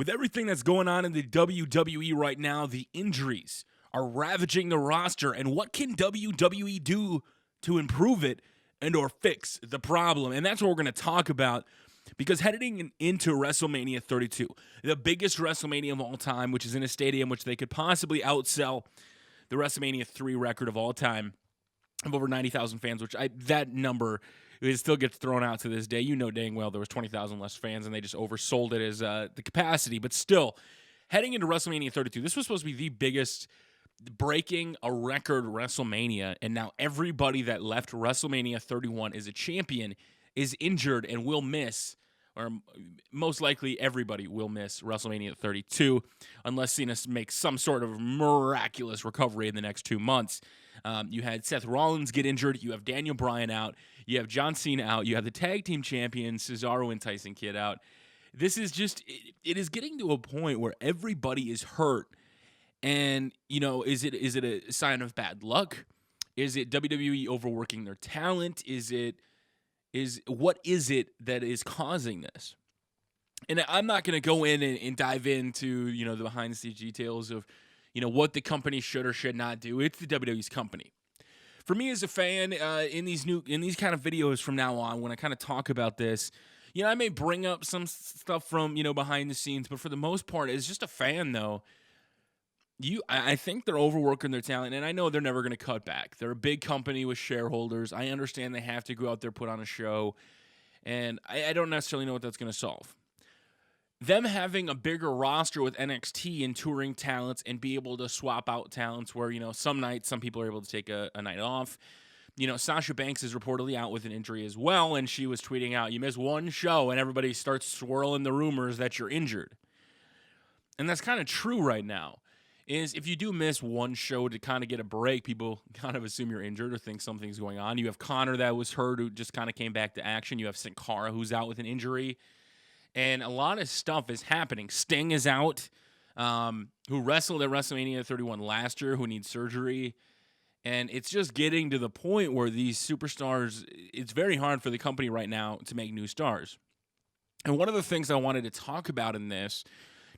With everything that's going on in the WWE right now, the injuries are ravaging the roster. And what can WWE do to improve it and or fix the problem? And that's what we're going to talk about, because heading into WrestleMania 32, the biggest WrestleMania of all time, which is in a stadium which they could possibly outsell the WrestleMania 3 record of all time of over 90,000 fans, that number, it still gets thrown out to this day. You know dang well there was 20,000 less fans, and they just oversold it as the capacity. But still, heading into WrestleMania 32, this was supposed to be the biggest, breaking a record WrestleMania, and now everybody that left WrestleMania 31 as a champion is injured and will miss, or most likely everybody will miss WrestleMania 32, unless Cena makes some sort of miraculous recovery in the next 2 months. You had Seth Rollins get injured. You have Daniel Bryan out. You have John Cena out. You have the tag team champions, Cesaro and Tyson Kidd, out. This is just, it is getting to a point where everybody is hurt. And, you know, is it a sign of bad luck? Is it WWE overworking their talent? What is it that is causing this? And I'm not going to go in and dive into, you know, the behind the scenes details of, you know, what the company should or should not do. It's the WWE's company. For me as a fan, in these kind of videos from now on, when I kind of talk about this, you know, I may bring up some stuff from, you know, behind the scenes, but for the most part, as just a fan though, I think they're overworking their talent, and I know they're never going to cut back. They're a big company with shareholders. I understand they have to go out there, put on a show, and I don't necessarily know what that's going to solve. Them having a bigger roster with NXT and touring talents and be able to swap out talents where, you know, some nights some people are able to take a night off. You know, Sasha Banks is reportedly out with an injury as well, and she was tweeting out, you miss one show, and everybody starts swirling the rumors that you're injured. And that's kind of true right now. Is if you do miss one show to kind of get a break, people kind of assume you're injured or think something's going on. You have Connor that was hurt who just kind of came back to action. You have Sin Cara who's out with an injury. And a lot of stuff is happening. Sting is out, who wrestled at WrestleMania 31 last year, who needs surgery. And it's just getting to the point where these superstars, it's very hard for the company right now to make new stars. And one of the things I wanted to talk about in this,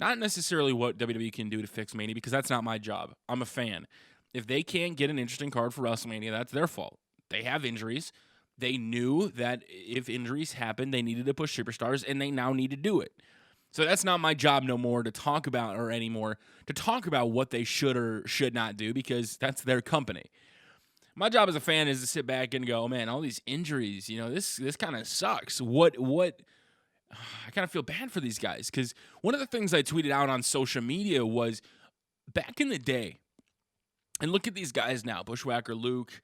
not necessarily what WWE can do to fix Mania, because that's not my job. I'm a fan. If they can't get an interesting card for WrestleMania, that's their fault. They have injuries. They knew that if injuries happen, they needed to push superstars, and they now need to do it. So that's not my job no more to talk about, or anymore, to talk about what they should or should not do, because that's their company. My job as a fan is to sit back and go, man, all these injuries, you know, this kind of sucks. I kind of feel bad for these guys, because one of the things I tweeted out on social media was, back in the day, and look at these guys now, Bushwhacker Luke,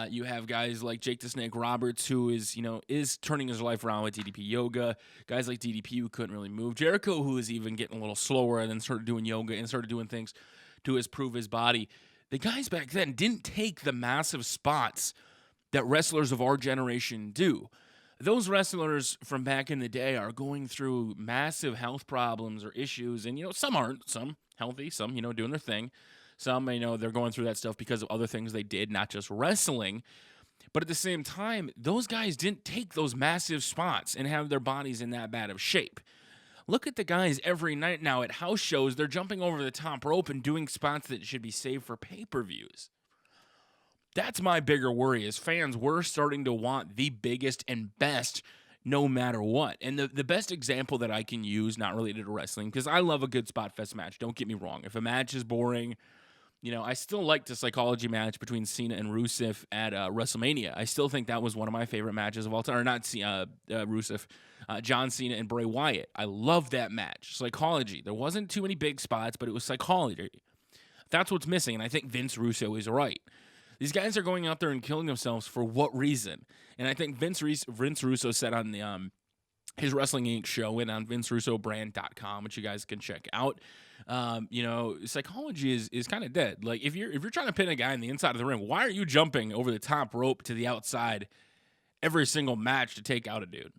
you have guys like Jake the Snake Roberts, who is turning his life around with DDP yoga, guys like DDP who couldn't really move, Jericho who is even getting a little slower and then started doing yoga and started doing things to improve his body. The guys back then didn't take the massive spots that wrestlers of our generation do. Those wrestlers from back in the day are going through massive health problems or issues, and, you know, some aren't, some healthy, some, you know, doing their thing. Some, you know, they're going through that stuff because of other things they did, not just wrestling. But at the same time, those guys didn't take those massive spots and have their bodies in that bad of shape. Look at the guys every night now at house shows. They're jumping over the top rope and doing spots that should be saved for pay-per-views. That's my bigger worry. As fans, we're starting to want the biggest and best no matter what. And the best example that I can use, not related to wrestling, because I love a good spot fest match. Don't get me wrong. If a match is boring, you know, I still like the psychology match between Cena and Rusev at WrestleMania. I still think that was one of my favorite matches of all time. Or not Rusev, John Cena and Bray Wyatt. I love that match. Psychology. There wasn't too many big spots, but it was psychology. That's what's missing, and I think Vince Russo is right. These guys are going out there and killing themselves for what reason? And I think Vince Russo said on the his Wrestling Inc. show and on VinceRussoBrand.com, which you guys can check out, you know, psychology is kind of dead. Like, if you're trying to pin a guy on the inside of the ring, why are you jumping over the top rope to the outside every single match to take out a dude?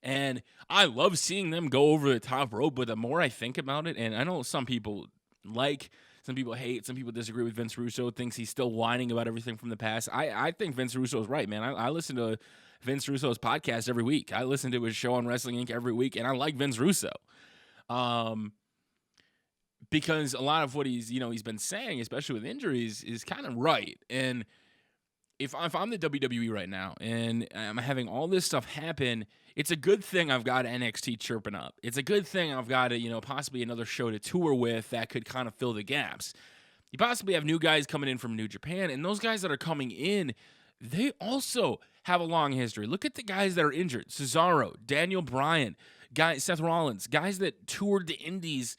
And I love seeing them go over the top rope, but the more I think about it, and I know some people like, some people hate, some people disagree with Vince Russo, thinks he's still whining about everything from the past. I think Vince Russo's right, man. I listen to Vince Russo's podcast every week. I listen to his show on Wrestling Inc. every week, and I like Vince Russo. Um, because a lot of what he's been saying, especially with injuries, is kind of right. And if I'm the WWE right now and I'm having all this stuff happen, it's a good thing I've got NXT chirping up. It's a good thing I've got possibly another show to tour with that could kind of fill the gaps. You possibly have new guys coming in from New Japan, and those guys that are coming in, they also have a long history. Look at the guys that are injured. Cesaro, Daniel Bryan, Seth Rollins, guys that toured the indies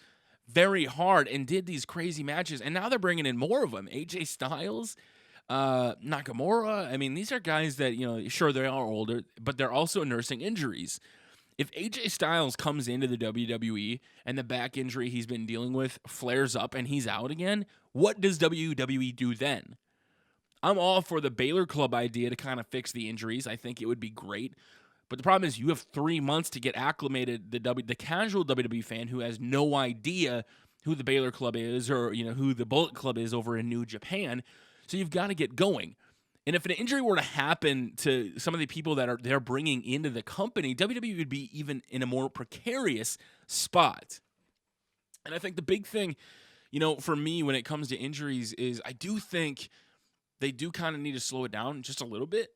very hard and did these crazy matches, and now they're bringing in more of them. AJ Styles, Nakamura. I mean, these are guys that, sure, they are older, but they're also nursing injuries. If AJ Styles comes into the WWE and the back injury he's been dealing with flares up and he's out again, what does WWE do then? I'm all for the Baylor Club idea to kind of fix the injuries. I think it would be great. But the problem is you have 3 months to get acclimated, the casual WWE fan who has no idea who the Baylor Club is or who the Bullet Club is over in New Japan. So you've got to get going. And if an injury were to happen to some of the people that they're bringing into the company, WWE would be even in a more precarious spot. And I think the big thing, for me when it comes to injuries is I do think they do kind of need to slow it down just a little bit.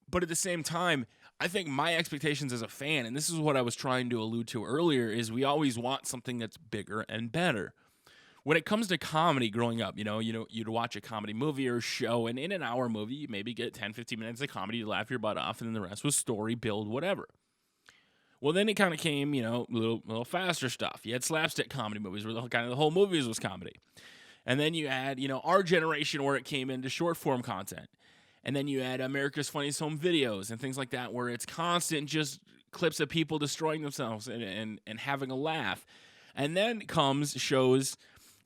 But at the same time, I think my expectations as a fan, and this is what I was trying to allude to earlier, is we always want something that's bigger and better. When it comes to comedy growing up, you'd watch a comedy movie or show, and in an hour movie, you maybe get 10, 15 minutes of comedy to laugh your butt off, and then the rest was story, build, whatever. Well, then it kind of came, a little faster stuff. You had slapstick comedy movies where the whole movies was comedy. And then you had, our generation where it came into short form content. And then you had America's Funniest Home Videos and things like that where it's constant just clips of people destroying themselves and having a laugh. And then comes shows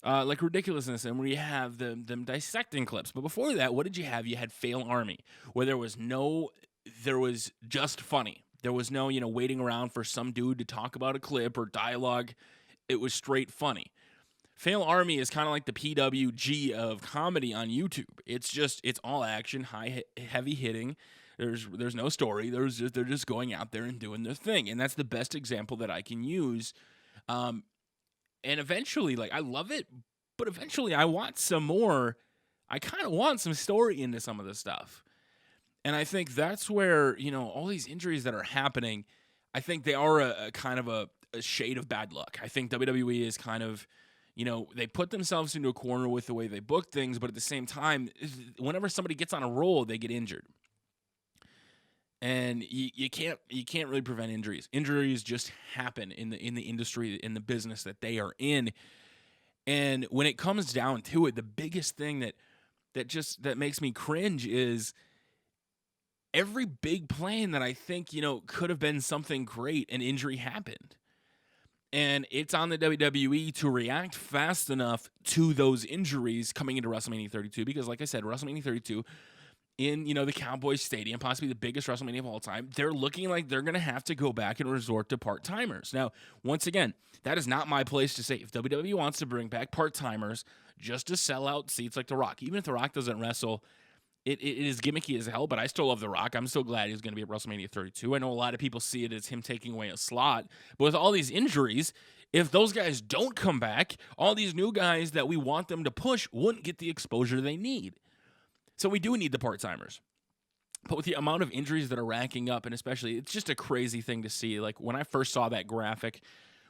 like Ridiculousness, and where you have them dissecting clips. But before that, what did you have? You had Fail Army, where there was just funny. There was no, waiting around for some dude to talk about a clip or dialogue. It was straight funny. Fail Army is kind of like the PWG of comedy on YouTube. It's all action, heavy hitting. There's no story. They're just going out there and doing their thing. And that's the best example that I can use. And eventually, I love it, but eventually I want some more. I kind of want some story into some of this stuff. And I think that's where, all these injuries that are happening, I think they are a kind of a shade of bad luck. I think WWE is kind of, they put themselves into a corner with the way they book things, but at the same time, whenever somebody gets on a roll, they get injured. And you can't really prevent injuries. Injuries just happen in the industry, in the business that they are in. And when it comes down to it, the biggest thing that makes me cringe is every big plan that I think, could have been something great, an injury happened. And it's on the WWE to react fast enough to those injuries coming into WrestleMania 32, because like I said, WrestleMania 32 in, the Cowboys Stadium, possibly the biggest WrestleMania of all time, they're looking like they're going to have to go back and resort to part-timers. Now, once again, that is not my place to say. If WWE wants to bring back part-timers just to sell out seats like The Rock, even if The Rock doesn't wrestle, it is gimmicky as hell, but I still love The Rock. I'm still glad he's going to be at WrestleMania 32. I know a lot of people see it as him taking away a slot, but with all these injuries, if those guys don't come back, all these new guys that we want them to push wouldn't get the exposure they need. So we do need the part-timers. But with the amount of injuries that are racking up, and especially, it's just a crazy thing to see. Like, when I first saw that graphic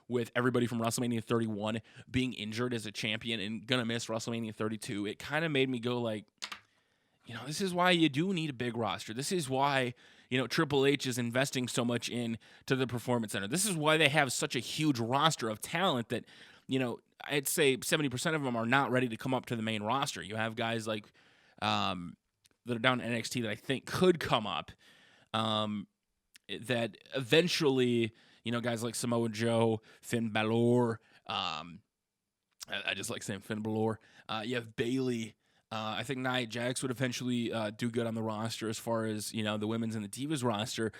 with everybody from WrestleMania 31 being injured as a champion and going to miss WrestleMania 32, it kind of made me go like, this is why you do need a big roster. This is why, Triple H is investing so much into the Performance Center. This is why they have such a huge roster of talent that, I'd say 70% of them are not ready to come up to the main roster. You have guys like that are down in NXT that I think could come up, that eventually, guys like Samoa Joe, Finn Balor, I just like saying Finn Balor. You have Bayley. I think Nia Jax would eventually do good on the roster as far as, the women's and the Divas roster.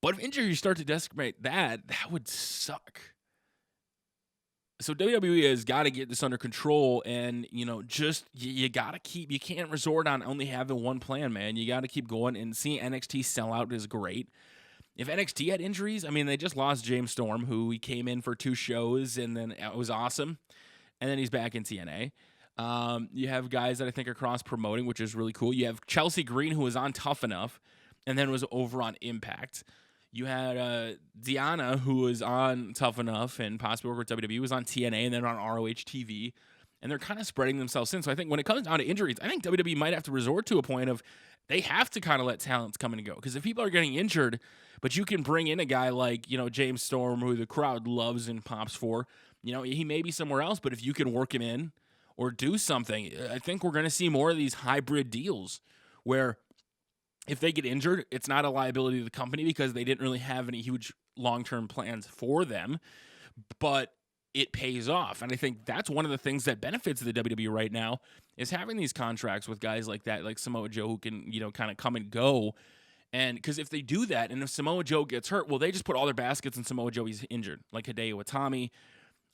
But if injuries start to decimate that would suck. So WWE has got to get this under control, and, you got to you can't resort on only having one plan, man. You got to keep going, and seeing NXT sell out is great. if NXT had injuries, I mean, they just lost James Storm, who he came in for 2 shows, and then it was awesome. And then he's back in TNA. You have guys that I think are cross-promoting, which is really cool. You have Chelsea Green, who was on Tough Enough, and then was over on Impact. You had Deanna, who was on Tough Enough and possibly over at WWE, was on TNA and then on ROH TV. And they're kind of spreading themselves in. So I think when it comes down to injuries, I think WWE might have to resort to a point of they have to kind of let talents come and go. Because if people are getting injured, but you can bring in a guy like, James Storm, who the crowd loves and pops for, he may be somewhere else, but if you can work him in or do something, I think we're going to see more of these hybrid deals where if they get injured, it's not a liability to the company because they didn't really have any huge long-term plans for them, but it pays off. And I think that's one of the things that benefits the WWE right now is having these contracts with guys like that, like Samoa Joe, who can, kind of come and go. And because if they do that, and if Samoa Joe gets hurt, well, they just put all their baskets in Samoa Joe. He's injured, like Hideo Itami.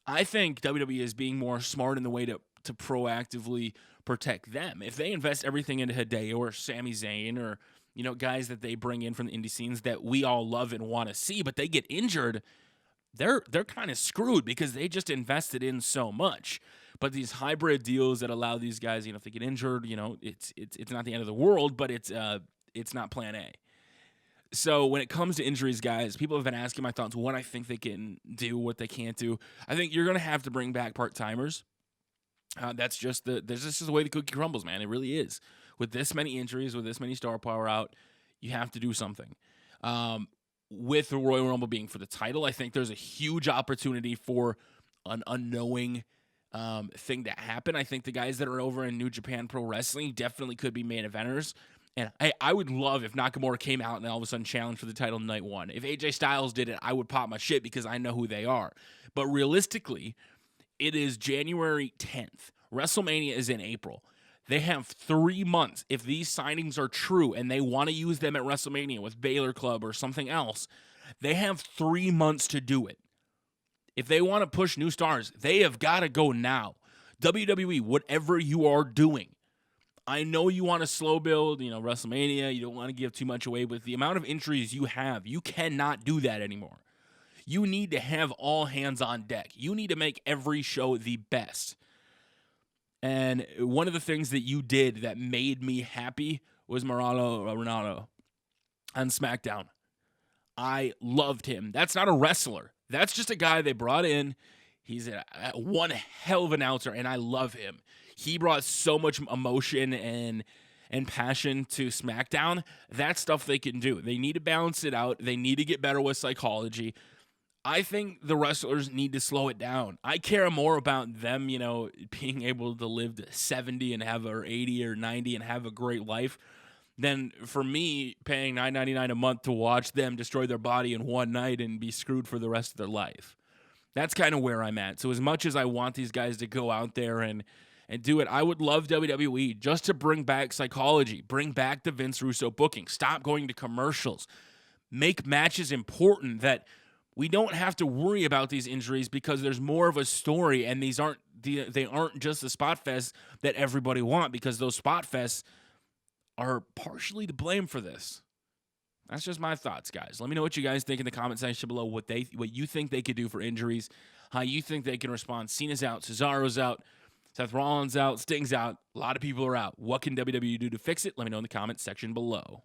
I think WWE is being more smart in the way to proactively protect them. If they invest everything into Hideo or Sami Zayn or, guys that they bring in from the indie scenes that we all love and want to see, but they get injured, they're kind of screwed because they just invested in so much. But these hybrid deals that allow these guys, if they get injured, it's not the end of the world, but it's not plan A. So when it comes to injuries, guys, people have been asking my thoughts, what I think they can do, what they can't do. I think you're going to have to bring back part-timers. That's just the way the cookie crumbles, man. It really is. With this many injuries, with this many star power out, you have to do something. With the Royal Rumble being for the title, I think there's a huge opportunity for an unknowing thing to happen. I think the guys that are over in New Japan Pro Wrestling definitely could be main eventers. And I would love if Nakamura came out and all of a sudden challenged for the title night 1. If AJ Styles did it, I would pop my shit because I know who they are. But realistically, it is January 10th. WrestleMania is in April. They have 3 months. If these signings are true and they want to use them at WrestleMania with Baylor Club or something else, they have 3 months to do it. If they want to push new stars, they have got to go now. WWE, whatever you are doing, I know you want to slow build, WrestleMania. You don't want to give too much away. With the amount of injuries you have, you cannot do that anymore. You need to have all hands on deck. You need to make every show the best. And one of the things that you did that made me happy was Mariano Renato on SmackDown. I loved him. That's not a wrestler. That's just a guy they brought in. He's one hell of an announcer, and I love him. He brought so much emotion and passion to SmackDown. That's stuff they can do. They need to balance it out. They need to get better with psychology. I think the wrestlers need to slow it down. I care more about them, being able to live to 70 and have or 80 or 90 and have a great life than for me paying $9.99 a month to watch them destroy their body in one night and be screwed for the rest of their life. That's kind of where I'm at. So as much as I want these guys to go out there and do it, I would love WWE just to bring back psychology, bring back the Vince Russo booking, stop going to commercials, make matches important that we don't have to worry about these injuries because there's more of a story, and they aren't just the spot fests that everybody want, because those spot fests are partially to blame for this. That's just my thoughts, guys. Let me know what you guys think in the comment section below, what you think they could do for injuries, how you think they can respond. Cena's out, Cesaro's out, Seth Rollins out, Sting's out. A lot of people are out. What can WWE do to fix it? Let me know in the comment section below.